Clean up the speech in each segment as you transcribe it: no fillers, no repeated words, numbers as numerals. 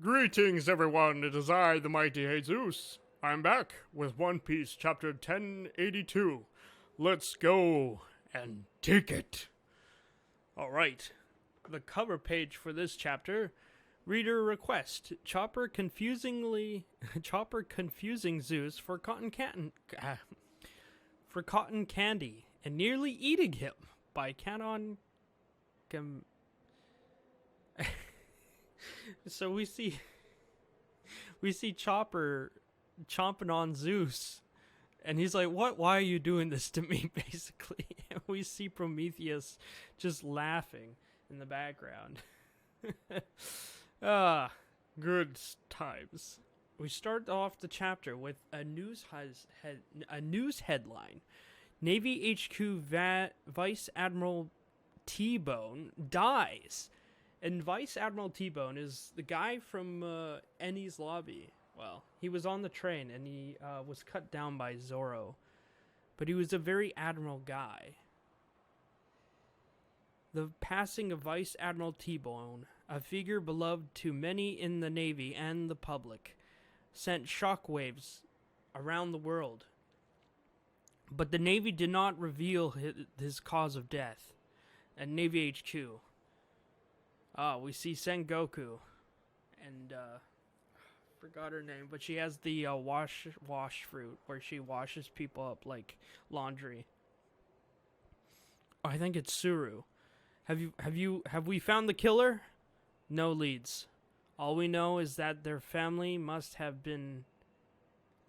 Greetings, everyone. It is I, the mighty Haysoos. I'm back with One Piece, chapter 1082. Let's go and take it. All right. The cover page for this chapter. Reader request: Chopper confusing Zeus for cotton candy and nearly eating him by Canon. So we see Chopper chomping on Zeus, and he's like, "What? Why are you doing this to me?" Basically, and we see Prometheus just laughing in the background. Good times. We start off the chapter with a news headline: Navy HQ Vice Admiral T-Bone dies. And Vice Admiral T-Bone is the guy from Enies Lobby. Well, he was on the train and he was cut down by Zoro. But he was a very admiral guy. The passing of Vice Admiral T-Bone, a figure beloved to many in the Navy and the public, sent shockwaves around the world. But the Navy did not reveal his cause of death at Navy HQ. We see Sengoku, and forgot her name, but she has the wash fruit where she washes people up like laundry. Oh, I think it's Suru. Have we found the killer? No leads. All we know is that their family must have been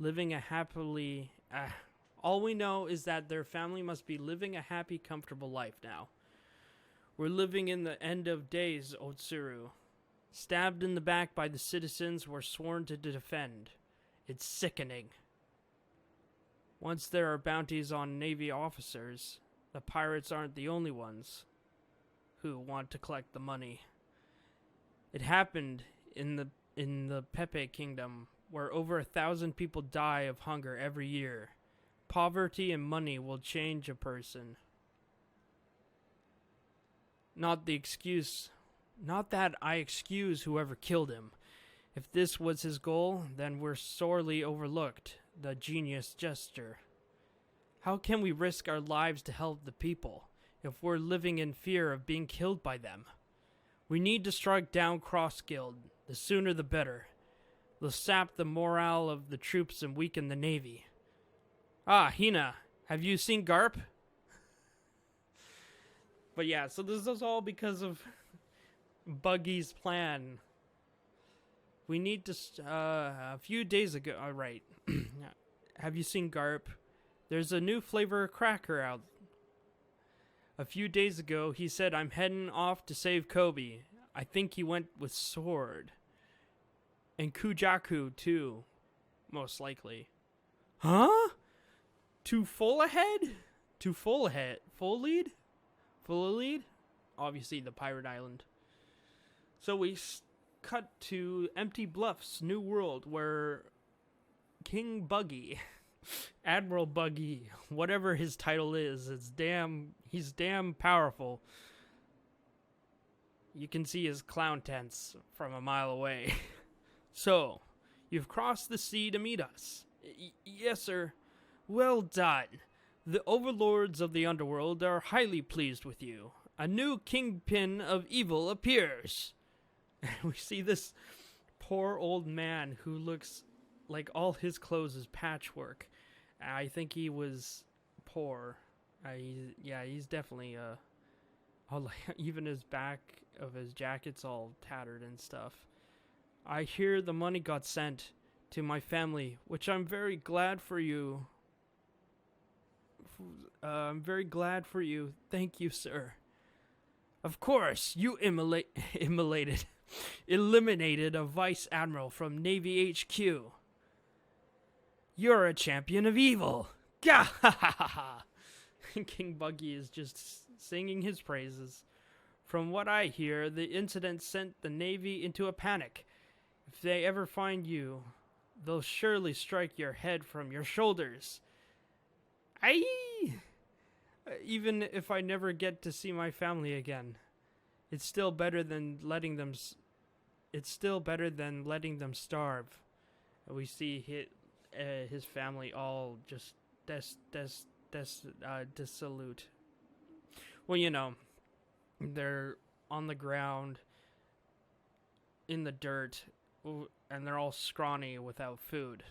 living a happily. All we know is that their family must be living a happy, comfortable life now. We're living in the end of days, Otsuru. Stabbed in the back by the citizens we're sworn to defend. It's sickening. Once there are bounties on Navy officers, the pirates aren't the only ones who want to collect the money. It happened in the Pepe Kingdom, where over 1,000 people die of hunger every year. Poverty and money will change a person. Not that I excuse whoever killed him. If this was his goal, then we're sorely overlooked, the genius gesture. How can we risk our lives to help the people if we're living in fear of being killed by them? We need to strike down Cross Guild. The sooner the better. They'll sap the morale of the troops and weaken the Navy. Hina, have you seen Garp? But yeah, so this is all because of Buggy's plan. We need to, a few days ago, right. Have you seen Garp? There's a new flavor cracker out. A few days ago, he said, I'm heading off to save Kobe. I think he went with Sword. And Kujaku, too. Most likely. Huh? Too full ahead? Too full ahead? Full lead? Full lead? Obviously the Pirate Island. So we cut to Empty Bluff's new world where King Buggy, Admiral Buggy, whatever his title is, he's damn powerful. You can see his clown tents from a mile away. So, you've crossed the sea to meet us. Yes, sir. Well done. The overlords of the underworld are highly pleased with you. A new kingpin of evil appears. And we see this poor old man who looks like all his clothes is patchwork. I think he was poor. He's definitely even his back of his jacket's all tattered and stuff. I hear the money got sent to my family, which I'm very glad for you. I'm very glad for you. Thank you, sir. Of course, you eliminated a vice admiral from Navy HQ. You're a champion of evil. Gah ha ha ha ha. King Buggy is just singing his praises. From what I hear, the incident sent the Navy into a panic. If they ever find you, they'll surely strike your head from your shoulders. Even if I never get to see my family again, it's still better than letting them it's still better than letting them starve. And we see his family all just dissolute. Well, you know, they're on the ground in the dirt, and they're all scrawny without food.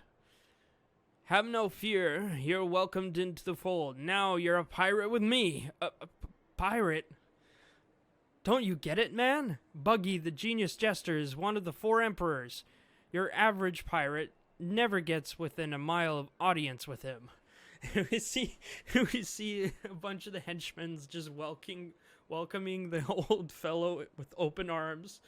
Have no fear, you're welcomed into the fold. Now you're a pirate with me. A pirate? Don't you get it, man? Buggy, the genius jester, is one of the 4 emperors. Your average pirate never gets within a mile of audience with him. we see a bunch of the henchmen just welcoming the old fellow with open arms.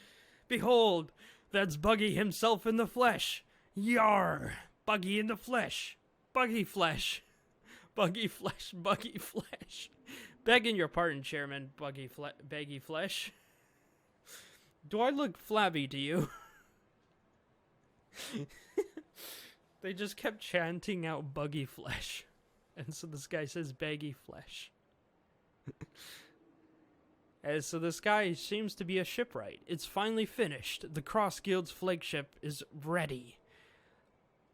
Behold, that's Buggy himself in the flesh. Yar! Buggy in the flesh. Buggy flesh. Buggy flesh. Buggy flesh. Begging your pardon, Chairman Baggy Flesh. Do I look flabby to you? They just kept chanting out Buggy Flesh. And so this guy says Baggy Flesh. And so this guy seems to be a shipwright. It's finally finished. The Cross Guild's flagship is ready.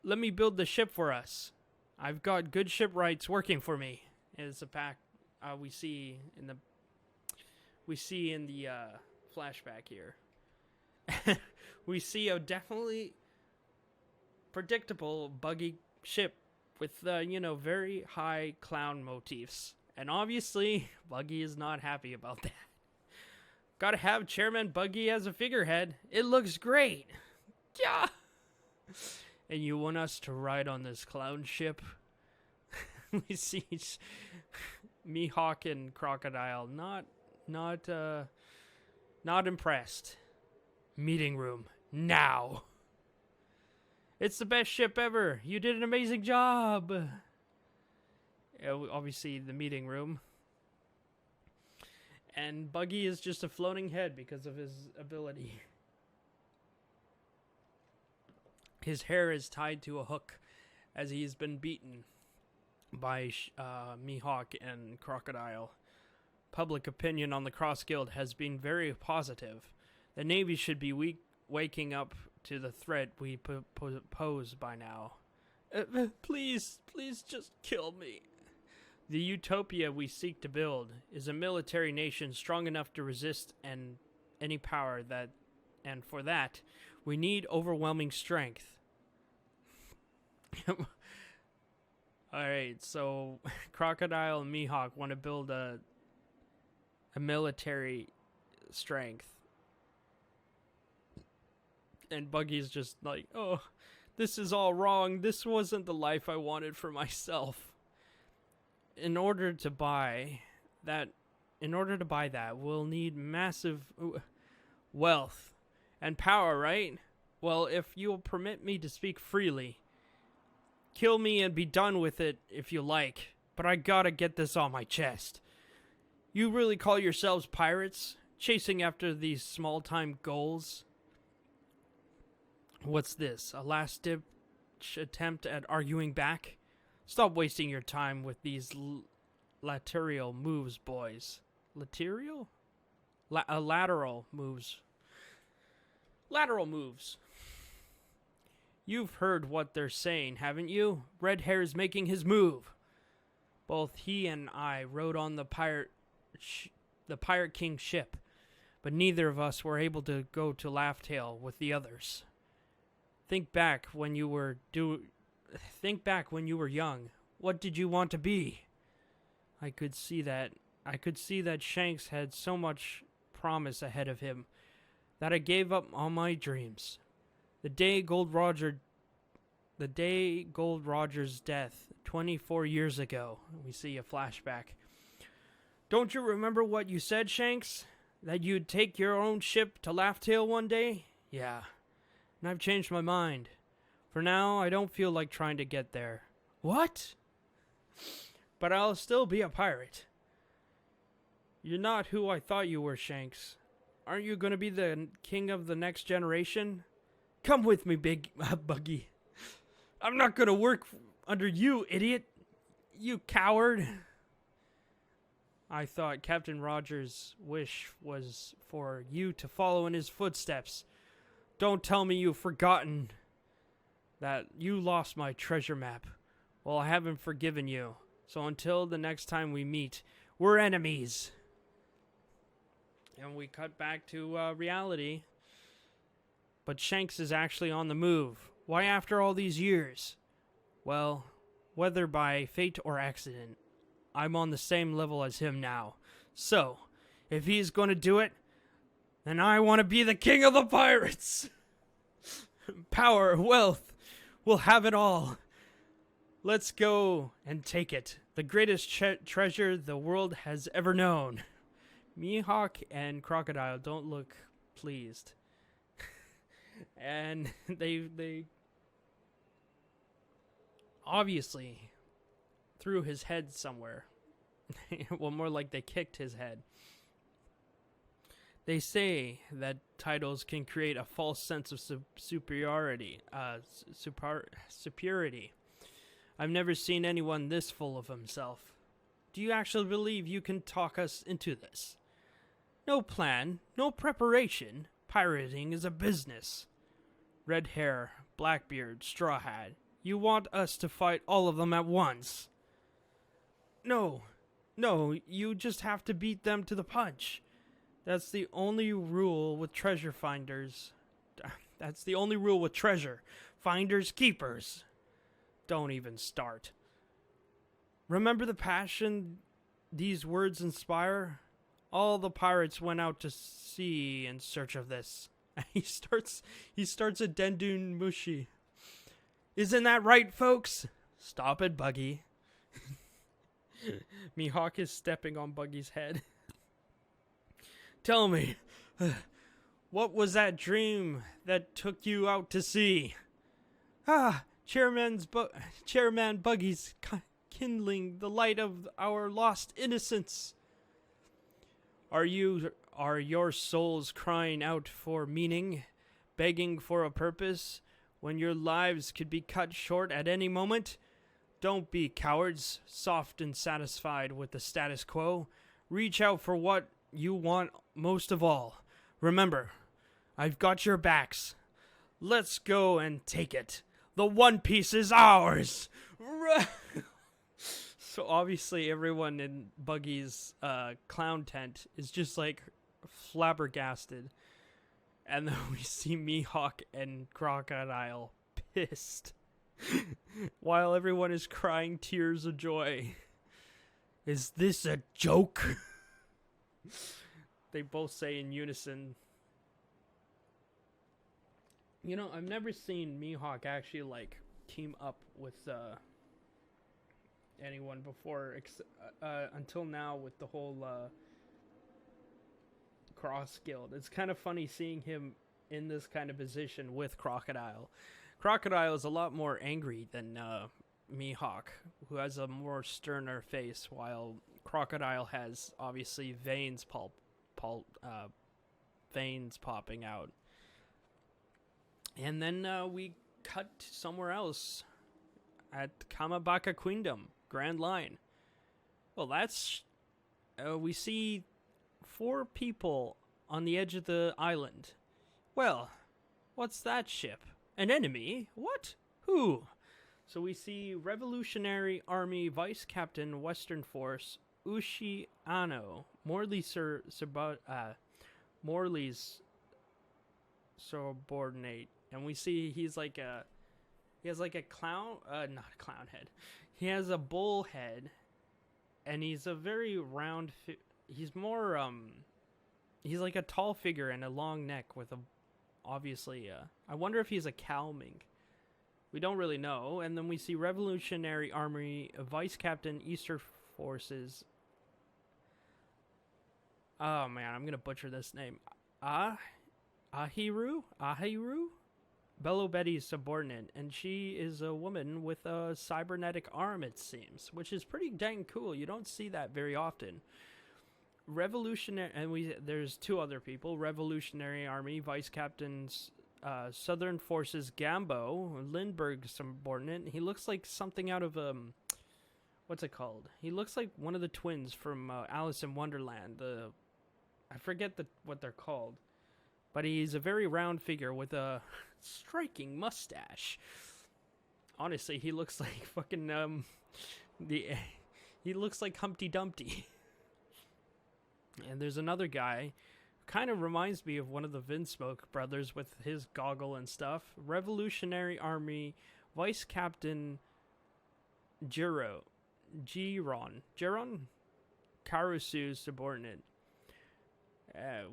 Let me build the ship for us. I've got good shipwrights working for me. It's a pack we see in the flashback here. We see a definitely predictable buggy ship with very high clown motifs. And obviously, Buggy is not happy about that. Gotta have Chairman Buggy as a figurehead. It looks great. Yeah. And you want us to ride on this clown ship? We see Mihawk and Crocodile not impressed. Meeting room now. It's the best ship ever. You did an amazing job. Obviously, the meeting room. And Buggy is just a floating head because of his ability. His hair is tied to a hook as he's been beaten by Mihawk and Crocodile. Public opinion on the Cross Guild has been very positive. The Navy should be waking up to the threat we pose by now. Please just kill me. The utopia we seek to build is a military nation strong enough to resist any power and for that, we need overwhelming strength. Alright, so Crocodile and Mihawk want to build a military strength. And Buggy's just like, oh, this is all wrong. This wasn't the life I wanted for myself. In order to buy that, we'll need massive wealth and power, right? Well, if you'll permit me to speak freely, kill me and be done with it if you like, but I gotta get this on my chest. You really call yourselves pirates, chasing after these small-time goals? What's this, a last-ditch attempt at arguing back? Stop wasting your time with these lateral moves, boys. Lateral? Lateral moves. Lateral moves. You've heard what they're saying, haven't you? Red Hair's making his move. Both he and I rode on the Pirate King's ship, but neither of us were able to go to Laugh Tale with the others. Think back when you were young. What did you want to be? I could see that Shanks had so much promise ahead of him that I gave up all my dreams. The day Gold Roger's death 24 years ago. We see a flashback. Don't you remember what you said, Shanks? That you'd take your own ship to Laugh Tale one day? Yeah. And I've changed my mind. For now, I don't feel like trying to get there. What? But I'll still be a pirate. You're not who I thought you were, Shanks. Aren't you going to be the king of the next generation? Come with me, big Buggy. I'm not going to work under you, idiot. You coward. I thought Captain Rogers' wish was for you to follow in his footsteps. Don't tell me you've forgotten that you lost my treasure map. Well, I haven't forgiven you. So until the next time we meet, we're enemies. And we cut back to reality. But Shanks is actually on the move. Why after all these years? Well, whether by fate or accident, I'm on the same level as him now. So, if he's going to do it, then I want to be the king of the pirates. Power, wealth, we'll have it all. Let's go and take it. The greatest treasure the world has ever known. Mihawk and Crocodile don't look pleased. And they obviously threw his head somewhere. Well, more like they kicked his head. They say that titles can create a false sense of superiority. Superiority. I've never seen anyone this full of himself. Do you actually believe you can talk us into this? No plan, no preparation. Pirating is a business. Red hair, black beard, straw hat. You want us to fight all of them at once? No, you just have to beat them to the punch. That's the only rule with treasure finders. That's the only rule with treasure. Finders, keepers. Don't even start. Remember the passion these words inspire? All the pirates went out to sea in search of this. He starts a Dendun Mushi. Isn't that right, folks? Stop it, Buggy. Mihawk is stepping on Buggy's head. Tell me, what was that dream that took you out to sea? Chairman Buggy's kindling the light of our lost innocence. Are your souls crying out for meaning, begging for a purpose, when your lives could be cut short at any moment? Don't be cowards, soft and satisfied with the status quo. Reach out for what you want most of all. Remember, I've got your backs. Let's go and take it. The One Piece is ours! So obviously everyone in Buggy's clown tent is just like flabbergasted. And then we see Mihawk and Crocodile pissed. While everyone is crying tears of joy. Is this a joke? They both say in unison. You know, I've never seen Mihawk actually like team up with anyone before until now with the whole Cross Guild. It's kind of funny seeing him in this kind of position with Crocodile. Crocodile is a lot more angry than Mihawk, who has a more sterner face, while Crocodile has obviously veins popping out. And then we cut somewhere else at Kamabaka Queendom, Grand Line. Well, that's we see 4 people on the edge of the island. Well, what's that ship? An enemy? What? Who? So we see Revolutionary Army Vice Captain Western Force Ushi Ano, Morley's subordinate, and we see he has like a clown, not a clown head. He has a bull head, and he's a very round. He's more he's like a tall figure and a long neck with a obviously. I wonder if he's a cow mink. We don't really know. And then we see Revolutionary Army Vice Captain Eastern Forces. Oh man, I'm gonna butcher this name. Ahiru? Bello Betty's subordinate, and she is a woman with a cybernetic arm, it seems, which is pretty dang cool. You don't see that very often. Revolutionary, and there's 2 other people. Revolutionary Army Vice Captains Southern Forces Gambo, Lindbergh's subordinate. He looks like something out of what's it called? He looks like one of the twins from Alice in Wonderland. I forget what they're called. but he's a very round figure with a striking mustache. Honestly, he looks like fucking he looks like Humpty Dumpty. And there's another guy, kind of reminds me of one of the Vinsmoke brothers with his goggle and stuff. Revolutionary Army Vice Captain Giron, Karasu's subordinate.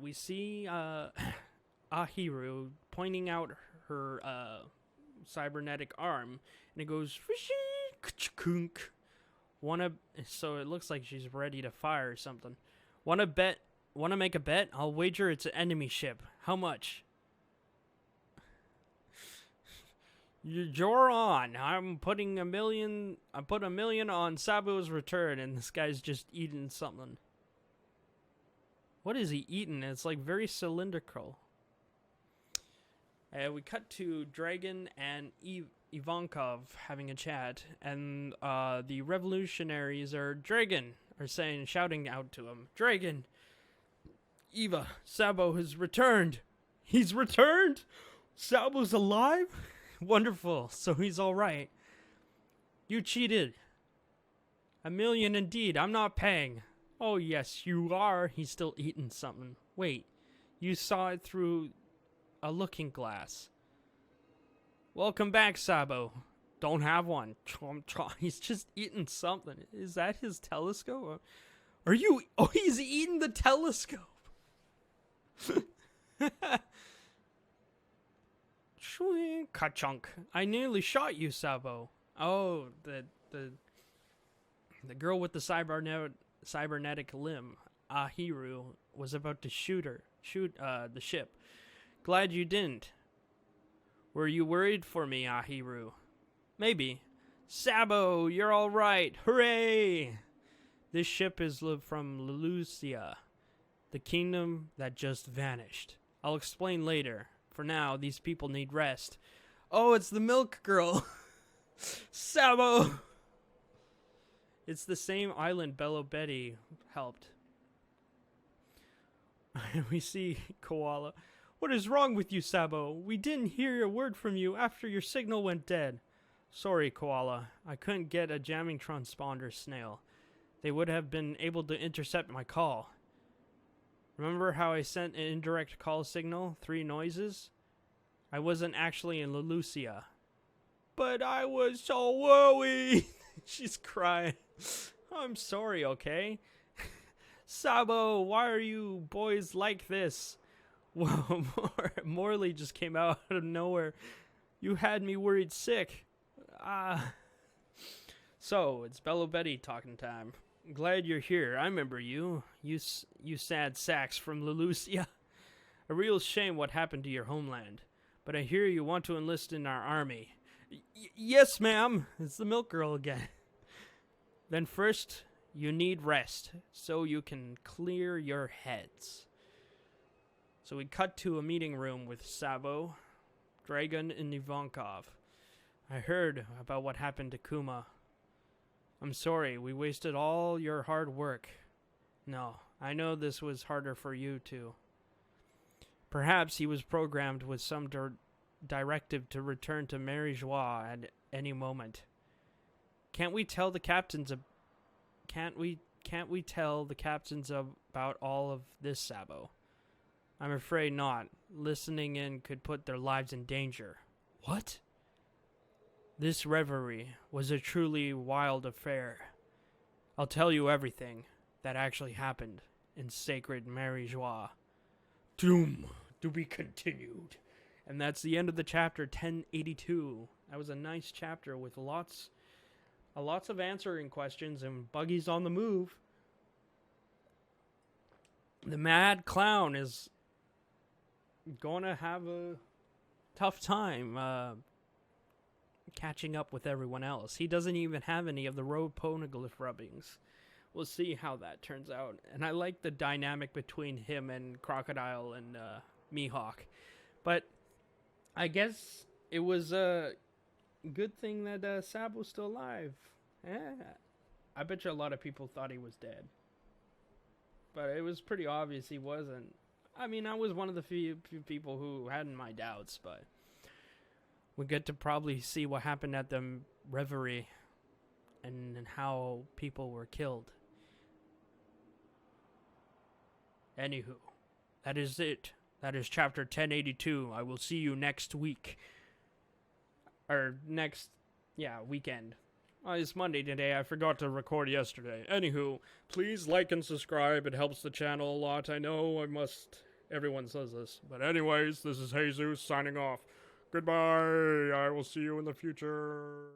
We see Ahiru pointing out her cybernetic arm, and it goes so it looks like she's ready to fire or something. Wanna make a bet? I'll wager it's an enemy ship. How much? You're on. I put $1 million on Sabo's return, and this guy's just eating something. What is he eating? It's like very cylindrical. We cut to Dragon and Ivankov having a chat, and the revolutionaries are shouting out to him, Dragon, Eva, Sabo has returned. He's returned? Sabo's alive? Wonderful. So he's all right. You cheated. $1 million indeed. I'm not paying. Oh, yes, you are. He's still eating something. Wait, you saw it through a looking glass. Welcome back, Sabo. Don't have one. He's just eating something. Is that his telescope? Are you... Oh, he's eating the telescope. Ka-chunk. I nearly shot you, Sabo. Oh, the girl with the cybernetic limb, Ahiru, was about to shoot the ship. Glad you didn't. Were you worried for me, Ahiru? Maybe. Sabo, you're all right. Hooray! This ship is from Lelucia, the kingdom that just vanished. I'll explain later. For now, these people need rest. Oh, it's the milk girl. Sabo! It's the same island Bello Betty helped. We see Koala. What is wrong with you, Sabo? We didn't hear a word from you after your signal went dead. Sorry, Koala. I couldn't get a jamming transponder snail. They would have been able to intercept my call. Remember how I sent an indirect call signal? 3 noises? I wasn't actually in Lelucia. But I was so worried. She's crying. I'm sorry, okay? Sabo, why are you boys like this? Whoa, Morley just came out of nowhere. You had me worried sick. So, it's Bello Betty talking time. Glad you're here. I remember you. You sad sacks from Lelucia. A real shame what happened to your homeland. But I hear you want to enlist in our army. Yes, ma'am. It's the milk girl again. Then first, you need rest, so you can clear your heads. So we cut to a meeting room with Sabo, Dragon, and Ivankov. I heard about what happened to Kuma. I'm sorry, we wasted all your hard work. No, I know this was harder for you too. Perhaps he was programmed with some directive to return to Mary Joie at any moment. Can't we tell the captains about all of this, Sabo? I'm afraid not. Listening in could put their lives in danger. What? This revelry was a truly wild affair. I'll tell you everything that actually happened in sacred Mary Joie. Doom to be continued. And that's the end of the chapter 1082. That was a nice chapter with lots of answering questions and Buggy's on the move. The mad clown is going to have a tough time catching up with everyone else. He doesn't even have any of the road poneglyph rubbings. We'll see how that turns out. And I like the dynamic between him and Crocodile and Mihawk. But I guess it was a good thing that Sabo's still alive. I bet you a lot of people thought he was dead. But it was pretty obvious he wasn't. I mean, I was one of the few people who had my doubts, but we get to probably see what happened at the reverie and how people were killed. Anywho, that is it. That is chapter 1082. I will see you next week. Or next, weekend. It's Monday today. I forgot to record yesterday. Anywho, please like and subscribe. It helps the channel a lot. I know everyone says this. But anyways, this is Haysoos signing off. Goodbye. I will see you in the future.